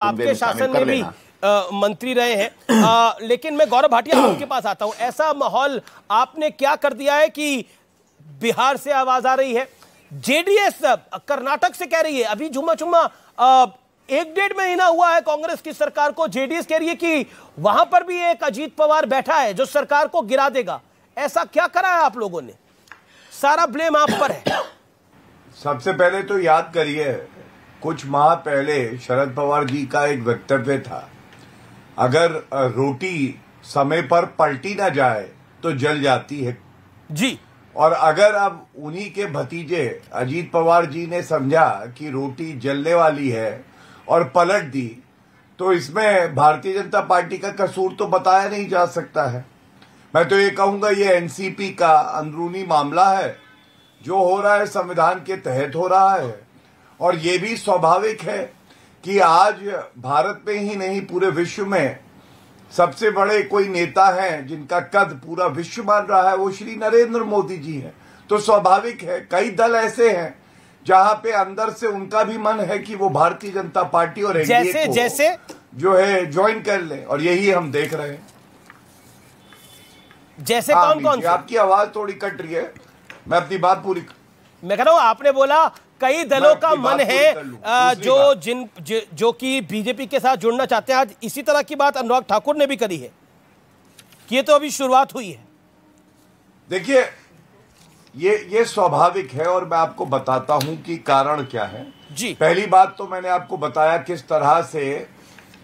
आपके शासन में भी मंत्री रहे हैं, लेकिन मैं गौरव भाटिया आपके पास आता हूं। ऐसा माहौल आपने क्या कर दिया है कि बिहार से आवाज आ रही है, जेडीएस कर्नाटक से कह रही है, अभी झुमा झुमा 1-1.5 महीना हुआ है कांग्रेस की सरकार को, जेडीएस कह रही है कि वहां पर भी एक अजीत पवार बैठा है जो सरकार को गिरा देगा। ऐसा क्या करा है आप लोगों ने? सारा ब्लेम आप पर है। सबसे पहले तो याद करिए, कुछ माह पहले शरद पवार जी का एक वक्तव्य था, अगर रोटी समय पर पलटी ना जाए तो जल जाती है जी। और अगर अब उन्हीं के भतीजे अजीत पवार जी ने समझा कि रोटी जलने वाली है और पलट दी, तो इसमें भारतीय जनता पार्टी का कसूर तो बताया नहीं जा सकता है। मैं तो ये कहूंगा ये एनसीपी का अंदरूनी मामला है, जो हो रहा है संविधान के तहत हो रहा है। और ये भी स्वाभाविक है कि आज भारत में ही नहीं पूरे विश्व में सबसे बड़े कोई नेता हैं जिनका कद पूरा विश्व मान रहा है, वो श्री नरेंद्र मोदी जी हैं। तो स्वाभाविक है कई दल ऐसे हैं जहां पे अंदर से उनका भी मन है कि वो भारतीय जनता पार्टी और एनडीए को जो है ज्वाइन कर ले, और यही हम देख रहे हैं। जैसे कौन कौन से? आपकी आवाज थोड़ी कट रही है, मैं अपनी बात पूरी। मैं कह रहा हूं, आपने बोला कई दलों का मन है जो कि बीजेपी के साथ जुड़ना चाहते हैं। आज इसी तरह की बात अनुराग ठाकुर ने भी करी है कि ये तो अभी शुरुआत हुई है। देखिए ये स्वाभाविक है और मैं आपको बताता हूं कि कारण क्या है जी। पहली बात तो मैंने आपको बताया किस तरह से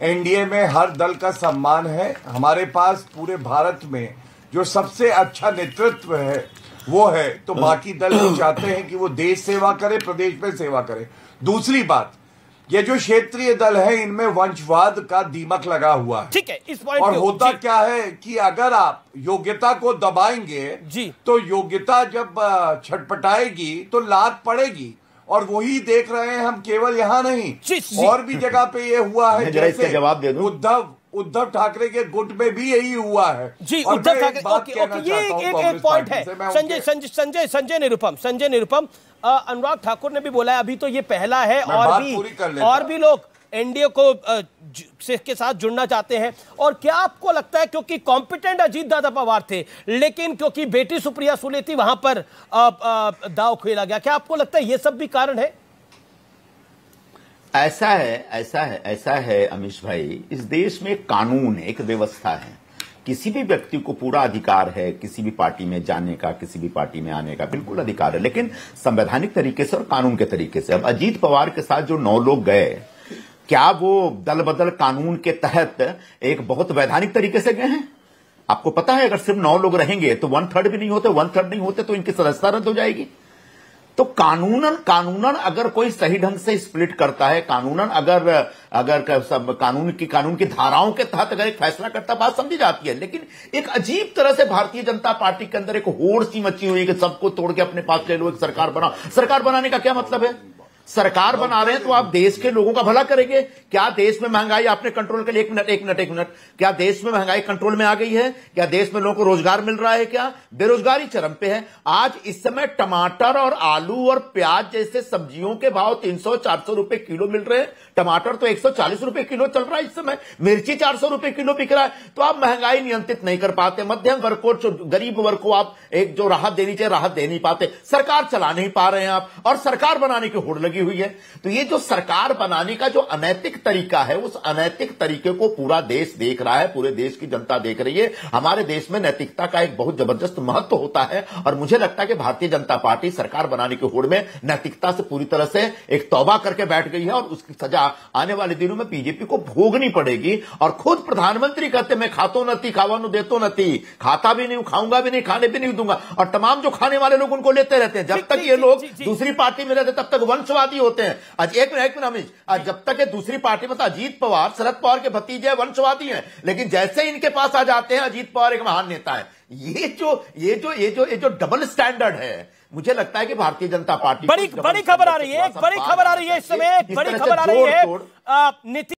एनडीए में हर दल का सम्मान है। हमारे पास पूरे भारत में जो सबसे अच्छा नेतृत्व है वो है, तो बाकी दल भी चाहते हैं कि वो देश सेवा करे, प्रदेश में सेवा करे। दूसरी बात, ये जो क्षेत्रीय दल है इनमें वंशवाद का दीमक लगा हुआ है। ठीक है, इस पॉइंट और होता क्या है कि अगर आप योग्यता को दबाएंगे जी, तो योग्यता जब छटपटाएगी तो लात पड़ेगी। और वही देख रहे हैं हम, केवल यहाँ नहीं और भी जगह पे ये हुआ है। जैसे जवाब दे दूं, उद्धव ठाकरे के गुट में भी यही हुआ है जी। उद्धव ठाकरे, ओके, ये एक पॉइंट है। संजय निरुपम, अनुराग ठाकुर ने भी बोला है अभी तो ये पहला है और भी लोग एनडीए को के साथ जुड़ना चाहते हैं। और क्या आपको लगता है, क्योंकि कॉम्पिटेंट अजीत दादा पवार थे, लेकिन क्योंकि बेटी सुप्रिया सुले थी वहां पर दांव खेला गया, क्या आपको लगता है ये सब भी कारण है? ऐसा है अमीश भाई, इस देश में कानून है, एक व्यवस्था है। किसी भी व्यक्ति को पूरा अधिकार है किसी भी पार्टी में जाने का, किसी भी पार्टी में आने का, बिल्कुल अधिकार है, लेकिन संवैधानिक तरीके से और कानून के तरीके से। अब अजीत पवार के साथ जो 9 लोग गए, क्या वो दल बदल कानून के तहत एक बहुत वैधानिक तरीके से गए हैं? आपको पता है अगर सिर्फ 9 लोग रहेंगे तो 1/3 भी नहीं होते, 1/3 नहीं होते तो इनकी सदस्यता रद्द हो जाएगी। तो कानूनन अगर कोई सही ढंग से स्प्लिट करता है, कानूनन अगर कानून की धाराओं के तहत अगर एक फैसला करता, बात समझी जाती है। लेकिन एक अजीब तरह से भारतीय जनता पार्टी के अंदर एक होड़ सी मची हुई है कि सबको तोड़ के अपने पास ले लो, एक सरकार बनाओ। सरकार बनाने का क्या मतलब है? सरकार बना रहे हैं तो आप देश के लोगों का भला करेंगे। क्या देश में महंगाई आपने कंट्रोल कर लिया? एक मिनट, क्या देश में महंगाई कंट्रोल में आ गई है? क्या देश में लोगों को रोजगार मिल रहा है? क्या बेरोजगारी चरम पे है? आज इस समय टमाटर और आलू और प्याज जैसे सब्जियों के भाव 300-400 रुपए किलो मिल रहे हैं। टमाटर तो 140 रुपए किलो चल रहा है इस समय, मिर्ची 400 रुपए किलो बिक रहा है। तो आप महंगाई नियंत्रित नहीं कर पाते, मध्यम वर्ग को, गरीब वर्ग को आप एक जो राहत देनी चाहिए राहत दे नहीं पाते, सरकार चला नहीं पा रहे हैं आप, और सरकार बनाने की होड़ लगी हुई है। तो ये जो सरकार बनाने का जो अनैतिक तरीका है, उस अनैतिक तरीके को पूरा देश देख रहा है, पूरे देश की जनता देख रही है। हमारे देश में नैतिकता का एक बहुत जबरदस्त महत्व होता है, और मुझे लगता है कि भारतीय जनता पार्टी सरकार बनाने की होड़ में नैतिकता से पूरी तरह से एक तौबा करके बैठ गई है, और उसकी सजा आने वाले दिनों में बीजेपी को भोगनी पड़ेगी। और खुद प्रधानमंत्री कहते मैं खातो नती खावानु देतो नती, खाता भी नहीं, खाऊंगा भी नहीं, खाने भी नहीं दूंगा, और तमाम जो खाने वाले लोग उनको लेते रहते हैं। जब तक ये लोग दूसरी पार्टी में रहते तब तक वंशवादी होते हैं। आज एक मिनट अमीश, आज जब तक ये दूसरी पार्टी में, तो अजीत पवार शरद पवार के भतीजे वंशवादी हैं, लेकिन जैसे इनके पास आ जाते हैं अजीत पवार एक महान नेता है। ये जो डबल स्टैंडर्ड है, मुझे लगता है कि भारतीय जनता पार्टी बड़ी खबर आ रही है, एक बड़ी खबर आ रही है इस समय, एक बड़ी खबर आ रही है।